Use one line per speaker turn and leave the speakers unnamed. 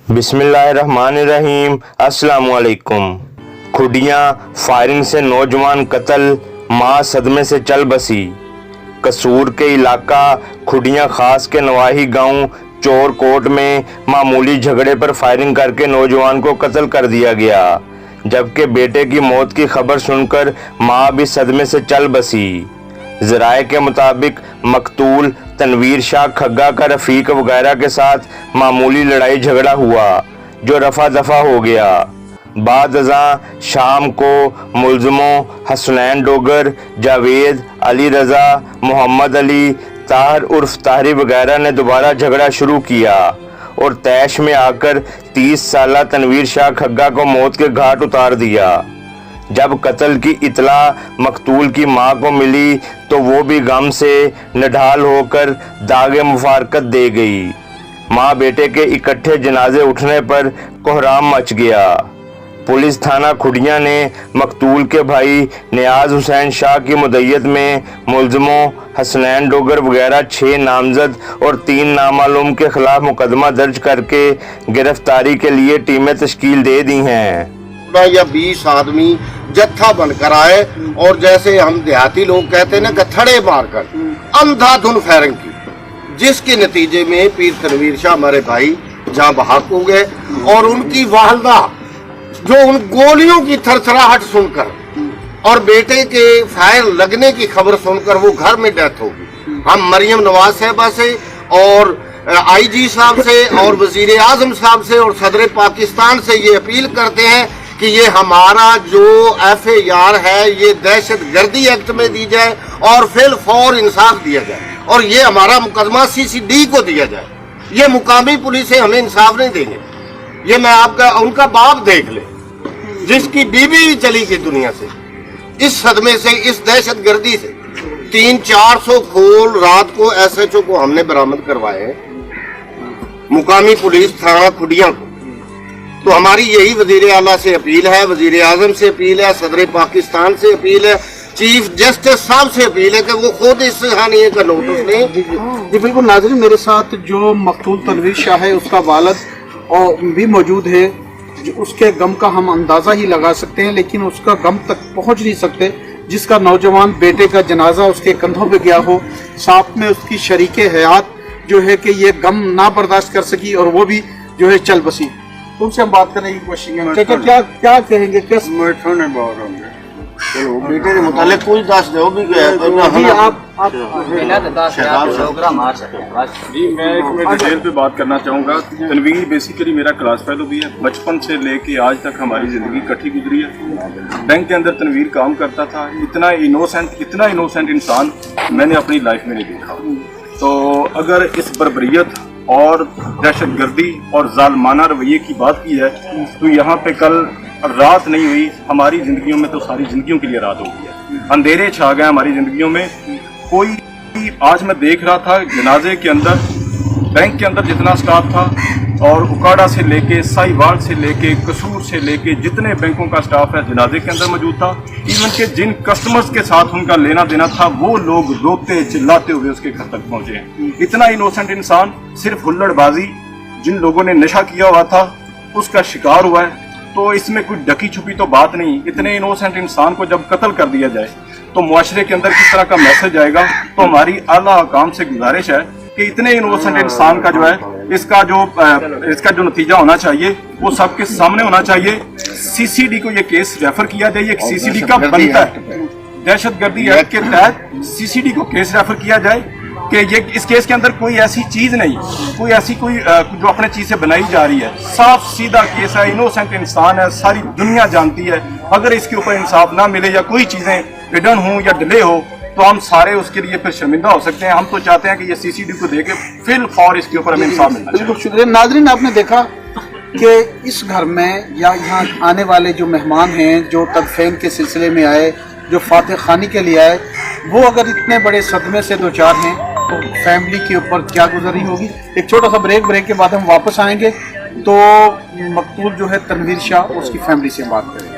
बिस्मिल्लाहिर्रहमानिर्रहीम। अस्सलाम वालेकुम। खुडियाँ फायरिंग से नौजवान कत्ल, माँ सदमे से चल बसी। कसूर के इलाका खुडियाँ खास के नवाही गांव चोरकोट में मामूली झगड़े पर फायरिंग करके नौजवान को कत्ल कर दिया गया, जबकि बेटे की मौत की खबर सुनकर माँ भी सदमे से चल बसी। ज़राए के मुताबिक मकतूल तनवीर शाह खग्गा का रफ़ीक वगैरह के साथ मामूली लड़ाई झगड़ा हुआ, जो रफा दफा हो गया। बाद अज़ां शाम को मुलज़मों हसनैन डोगर, जावेद, अली रज़ा, मोहम्मद अली, ताहर उर्फ ताहरी वगैरह ने दोबारा झगड़ा शुरू किया और तैश में आकर 30 साला तनवीर शाह खग्गा को मौत के घाट उतार दिया। जब कत्ल की इतला मकतूल की मां को मिली तो वो भी गम से नढाल होकर दागे मुफारकत दे गई। मां बेटे के इकट्ठे जनाजे उठने पर कोहराम मच गया। पुलिस थाना खुडियाँ ने मकतूल के भाई नियाज हुसैन शाह की मुद्दत में मुलज़मों हसनैन डोगर वगैरह 6 नामजद और 3 नामालूम के खिलाफ मुकदमा दर्ज करके गिरफ्तारी के लिए टीमें तश्कील दे दी हैं।
या 20 आदमी जत्था बनकर आए और जैसे हम देहाती लोग कहते हैं ना गथड़े मारकर अंधाधुन फायरिंग की, जिसके नतीजे में पीर तनवीर शाह हमारे भाई जहां बहक हो गए और उनकी वालदा जो उन गोलियों की थरथराहट सुनकर और बेटे के फायर लगने की खबर सुनकर वो घर में डेथ होगी। हम मरियम नवाज साहबा से और IG साहब से और वजीर आजम साहब से और सदर पाकिस्तान से ये अपील करते हैं कि ये हमारा जो FAR है ये दहशत गर्दी एक्ट में दी जाए और फिर फौर इंसाफ दिया जाए और ये हमारा मुकदमा CCD को दिया जाए। ये मुकामी पुलिस से हमें इंसाफ नहीं देंगे। ये मैं आपका उनका बाप देख ले जिसकी बीवी चली गई दुनिया से, इस सदमे से, इस दहशत गर्दी से 300-400 खोल रात को SHO को हमने बरामद करवाए, मुकामी पुलिस थाना खुडियाँ को। तो हमारी यही वजीर आला से अपील है, वजीर आजम से अपील है, सदर पाकिस्तान से अपील है, चीफ जस्टिस साहब से अपील है कि वो खुद इस हानिये का नोटिस लें।
जी बिल्कुल नाज़रीन, मेरे साथ जो मकतूल तनवीर शाह है उसका वालिद और भी मौजूद है। जो उसके गम का हम अंदाज़ा ही लगा सकते हैं, लेकिन उसका गम तक पहुंच नहीं सकते जिसका नौजवान बेटे का जनाजा उसके कंधों पे गया हो। साथ में उसकी शरीके हयात जो है कि ये गम ना बर्दाश्त कर सकी और वो भी जो है चल बसी। तुमसे हम बात करने की कोशिश करेंगे, क्या कहेंगे, किस
चलो बेटे के मुतालिक कुछ दस दो भी क्या है।
जी मैं एक डिटेल पे बात करना चाहूँगा। तनवीर बेसिकली मेरा क्लास फेलो भी है, बचपन से लेके आज तक हमारी ज़िंदगी इकट्ठी गुजरी है। बैंक के अंदर तनवीर काम करता था। इतना इनोसेंट इंसान मैंने अपनी लाइफ में नहीं देखा। तो अगर इस बर्बरियत और दहशतगर्दी और जालमाना रवैये की बात की है तो यहाँ पे कल रात नहीं हुई, हमारी ज़िंदगियों में तो सारी ज़िंदगियों के लिए रात हो गई है। अंधेरे छा गए हमारी ज़िंदगियों में। कोई आज मैं देख रहा था जनाजे के अंदर, बैंक के अंदर जितना स्टाफ था और उकाड़ा से लेके साहिवाल से लेके कसूर से लेके जितने बैंकों का स्टाफ है जनाजे के अंदर मौजूद था। इवन के जिन कस्टमर्स के साथ उनका लेना देना था वो लोग रोते चिल्लाते हुए उसके घर तक पहुंचे हैं। इतना इनोसेंट इंसान, सिर्फ हुल्लड़बाजी जिन लोगों ने नशा किया हुआ था उसका शिकार हुआ है। तो इसमें कोई ढकी छुपी तो बात नहीं। इतने इनोसेंट इंसान को जब कत्ल कर दिया जाए तो मुआशरे के अंदर किस तरह का मैसेज आएगा। तो हमारी आला हुकाम से गुजारिश है कि इतने इनोसेंट इंसान का जो है इसका जो नतीजा होना चाहिए वो सबके सामने होना चाहिए। CCD को ये केस रेफर किया जाए। ये CCD का बनता है, दहशतगर्दी एक्ट के तहत CCD को केस रेफर किया जाए कि ये इस केस के अंदर कोई ऐसी चीज नहीं, कोई जो अपने चीज से बनाई जा रही है। साफ सीधा केस है, इनोसेंट इंसान है, सारी दुनिया जानती है। अगर इसके ऊपर इंसाफ ना मिले या कोई चीजें हिडन हो या डिले हो तो हम सारे उसके लिए फिर शर्मिंदा हो सकते हैं। हम तो चाहते हैं कि ये CCD को देके फिर फौर इसके ऊपर हमें इंसाफ मिलना चाहिए।
बिल्कुल शुक्रिया। नाज़रीन, आपने देखा कि इस घर में या यहाँ आने वाले जो मेहमान हैं, जो तदफीन के सिलसिले में आए, जो फातह खानी के लिए आए, वो अगर इतने बड़े सदमे से दो चार हैं तो फैमिली के ऊपर क्या गुजरी होगी। एक छोटा सा ब्रेक के बाद हम वापस आएंगे तो मकतूल जो है तनवीर शाह उसकी फैमिली से बात करेंगे।